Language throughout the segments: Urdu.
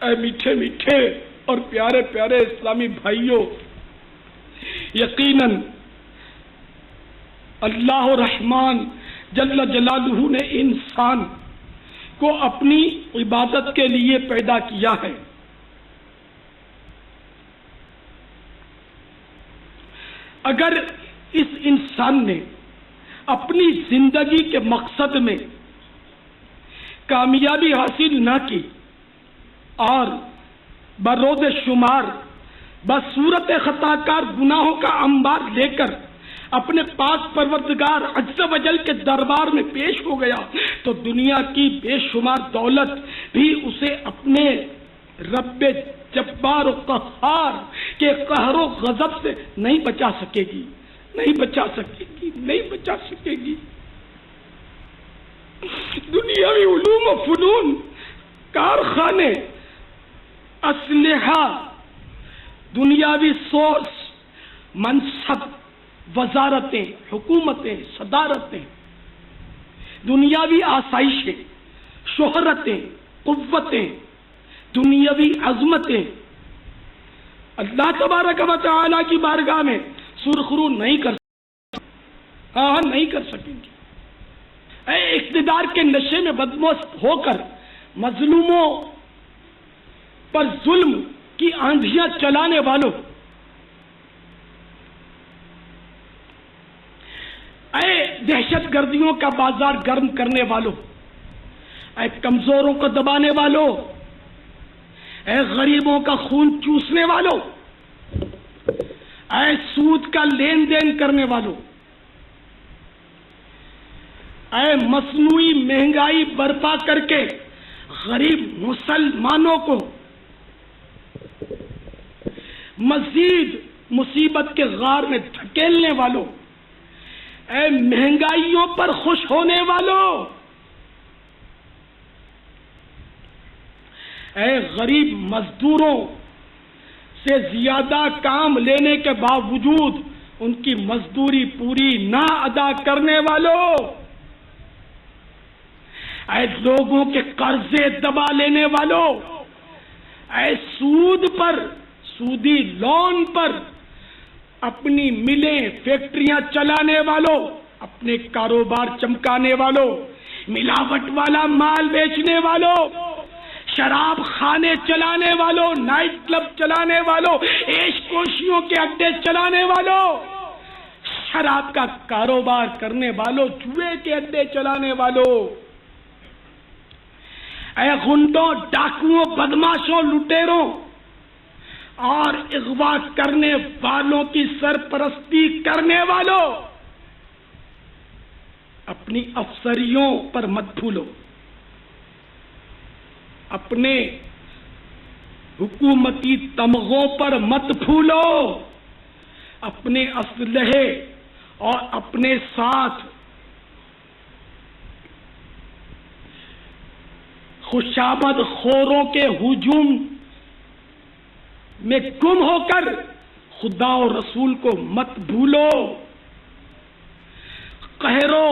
اے میٹھے میٹھے اور پیارے پیارے اسلامی بھائیوں، یقیناً اللہ الرحمن جل جلالہ نے انسان کو اپنی عبادت کے لیے پیدا کیا ہے۔ اگر اس انسان نے اپنی زندگی کے مقصد میں کامیابی حاصل نہ کی اور بروز شمار بصورت خطا کار گناہوں کا انبار لے کر اپنے پاک پروردگار عز و جل کے دربار میں پیش ہو گیا تو دنیا کی بے شمار دولت بھی اسے اپنے رب جبار و قہار کے قہر و غضب سے نہیں بچا سکے گی، نہیں بچا سکے گی، نہیں بچا سکے گی۔ دنیاوی علوم و فنون، کارخانے، اسلحہ، دنیاوی سورس، منصب، وزارتیں، حکومتیں، صدارتیں، دنیاوی آسائشیں، شہرتیں، قوتیں، دنیاوی عظمتیں اللہ تبارک و تعالی کی بارگاہ میں سرخرو نہیں کر سکیں، نہیں کر سکیں گے۔ اے اقتدار کے نشے میں بدمست ہو کر مظلوموں پر ظلم کی آندھیاں چلانے والوں، اے دہشت گردیوں کا بازار گرم کرنے والوں، اے کمزوروں کو دبانے والوں، اے غریبوں کا خون چوسنے والوں، اے سود کا لین دین کرنے والوں، اے مصنوعی مہنگائی برپا کر کے غریب مسلمانوں کو مزید مصیبت کے غار میں دھکیلنے والوں، اے مہنگائیوں پر خوش ہونے والوں، اے غریب مزدوروں سے زیادہ کام لینے کے باوجود ان کی مزدوری پوری نہ ادا کرنے والوں، اے لوگوں کے قرضے دبا لینے والوں، اے سود پر، سودی لون پر اپنی ملیں فیکٹریاں چلانے والوں، اپنے کاروبار چمکانے والوں، ملاوٹ والا مال بیچنے والوں، شراب خانے چلانے والوں، نائٹ کلب چلانے والوں، عیش کوشیوں کے اڈے چلانے والوں، شراب کا کاروبار کرنے والوں، جوئے کے اڈے چلانے والوں، اے غنڈوں، ڈاکوؤں، بدماشوں، لٹیروں اور اغوا کرنے والوں کی سرپرستی کرنے والوں، اپنی افسریوں پر مت بھولو، اپنے حکومتی تمغوں پر مت بھولو، اپنے اسلحے اور اپنے ساتھ خوشامد خوروں کے ہجوم میں گم ہو کر خدا و رسول کو مت بھولو۔ قہر و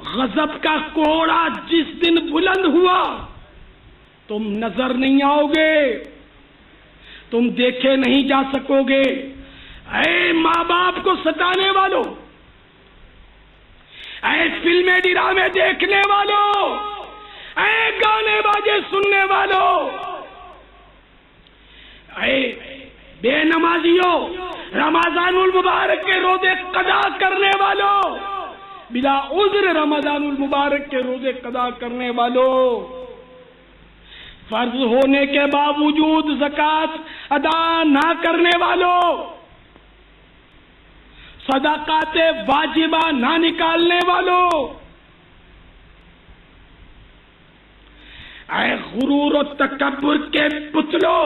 غضب کا کوڑا جس دن بلند ہوا تم نظر نہیں آؤ گے، تم دیکھے نہیں جا سکو گے۔ اے ماں باپ کو ستانے والوں، اے فلمیں ڈرامے دیکھنے والوں، اے گانے باجے سننے والوں، اے بے نمازیوں، رمضان المبارک کے روزے قضا کرنے والوں، بلا عذر رمضان المبارک کے روزے قضا کرنے والوں، فرض ہونے کے باوجود زکوٰۃ ادا نہ کرنے والوں، صدقات واجبہ نہ نکالنے والوں، اے غرور و تکبر کے پتلوں،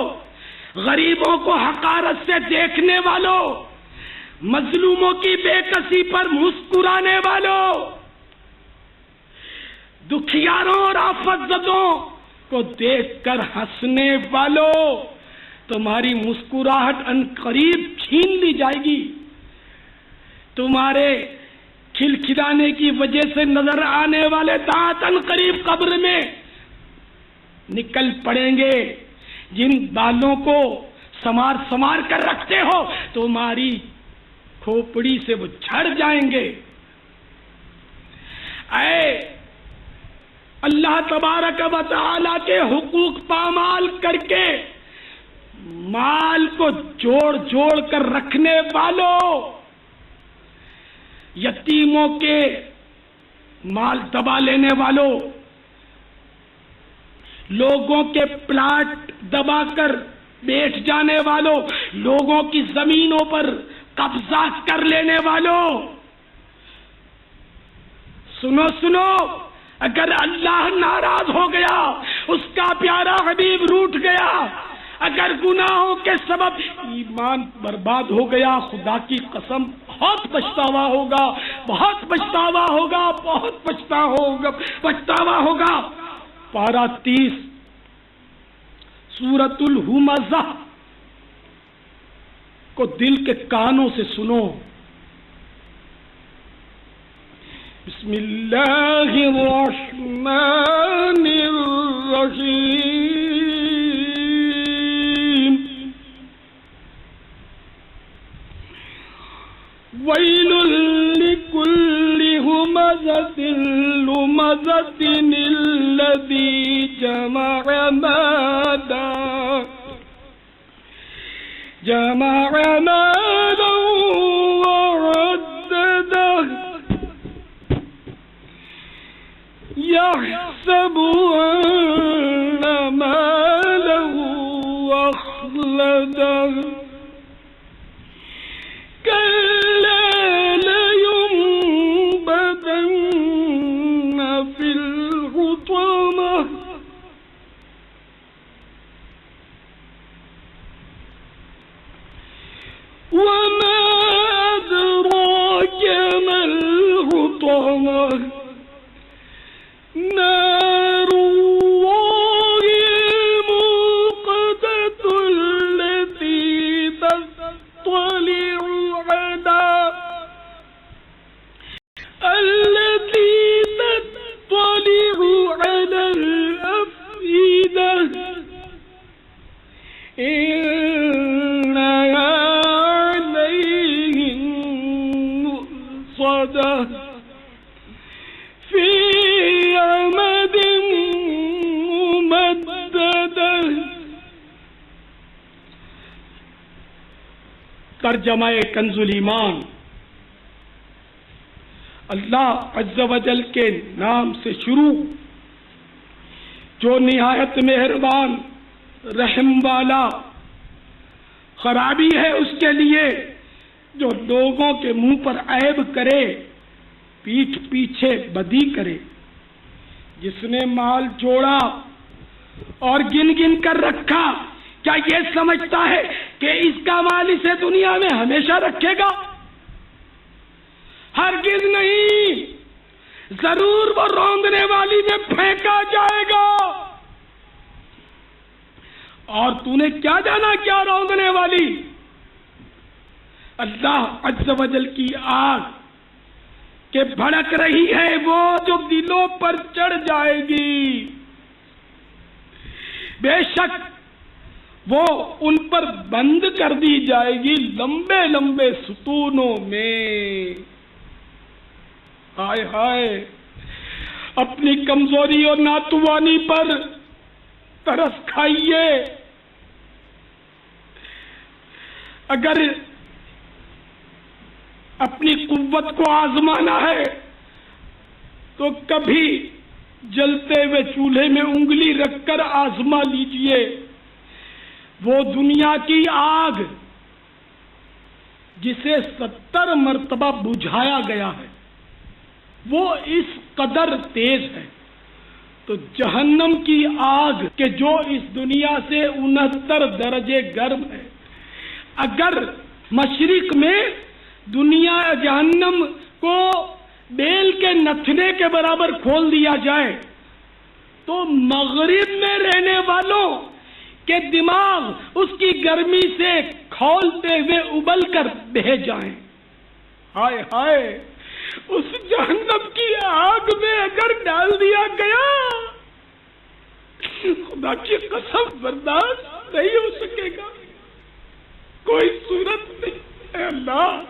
غریبوں کو حقارت سے دیکھنے والوں، مظلوموں کی بے کسی پر مسکرانے والوں، دکھیاروں اور آفت زدوں کو دیکھ کر ہنسنے والوں، تمہاری مسکراہٹ ان قریب چھین لی جائے گی، تمہارے کھلکھلانے کی وجہ سے نظر آنے والے دانت ان قریب قبر میں نکل پڑیں گے، جن بالوں کو سمار سمار کر رکھتے ہو تمہاری کھوپڑی سے وہ جھڑ جائیں گے۔ اے اللہ تبارک و تعالی کے حقوق پامال کر کے مال کو جوڑ جوڑ کر رکھنے والوں، یتیموں کے مال دبا لینے والوں، لوگوں کے پلاٹ دبا کر بیٹھ جانے والوں، لوگوں کی زمینوں پر قبضہ کر لینے والوں، سنو سنو، اگر اللہ ناراض ہو گیا، اس کا پیارا حبیب روٹھ گیا، اگر گناہوں کے سبب ایمان برباد ہو گیا، خدا کی قسم بہت پچھتاوا ہوگا، بہت پچھتاوا ہوگا، بہت پچھتاوا ہوگا۔ پارہ 30 سورۃ الہمزہ کو دل کے کانوں سے سنو۔ بسم اللہ الرحمن الرحیم، ویل لکل ہمزۃ لمزۃ الذی جمع مالا وعددہ يحسب أن ماله أخلده كلا لينبذن في الحطمة وما أدراك ما الحطمة نار الله الموقدة التي تطلع على الأفئدة إنها عليهم مؤصدة في عمد ممددة۔ ترجمہ کنز الایمان۔ اللہ عز و جل کے نام سے شروع، جو نہایت مہربان رحم والا۔ خرابی ہے اس کے لیے جو لوگوں کے منہ پر عیب کرے، پیٹھ پیچھے بدی کرے۔ جس نے مال جوڑا اور گن گن کر رکھا، کیا یہ سمجھتا ہے کہ اس کا مال اسے دنیا میں ہمیشہ رکھے گا؟ ہرگز نہیں، ضرور وہ روندنے والی میں پھینکا جائے گا۔ اور تو نے کیا جانا کیا روندنے والی؟ اللہ عز و جل کی آگ کہ بھڑک رہی ہے، وہ جو دلوں پر چڑھ جائے گی، بے شک وہ ان پر بند کر دی جائے گی لمبے لمبے ستونوں میں۔ ہائے ہائے، اپنی کمزوری اور ناتوانی پر ترس کھائیے۔ اگر اپنی قوت کو آزمانا ہے تو کبھی جلتے ہوئے چولہے میں انگلی رکھ کر آزما لیجئے۔ وہ دنیا کی آگ جسے 70 مرتبہ بجھایا گیا ہے، وہ اس قدر تیز ہے، تو جہنم کی آگ کہ جو اس دنیا سے 69 درجے گرم ہے، اگر مشرق میں دنیا جہنم کو بیل کے نتھنے کے برابر کھول دیا جائے تو مغرب میں رہنے والوں کے دماغ اس کی گرمی سے کھولتے ہوئے ابل کر بہہ جائیں۔ ہائے ہائے، اس جہنم کی آگ میں اگر ڈال دیا گیا، خدا کی قسم برداشت نہیں ہو سکے گا، کوئی صورت نہیں۔ اے اللہ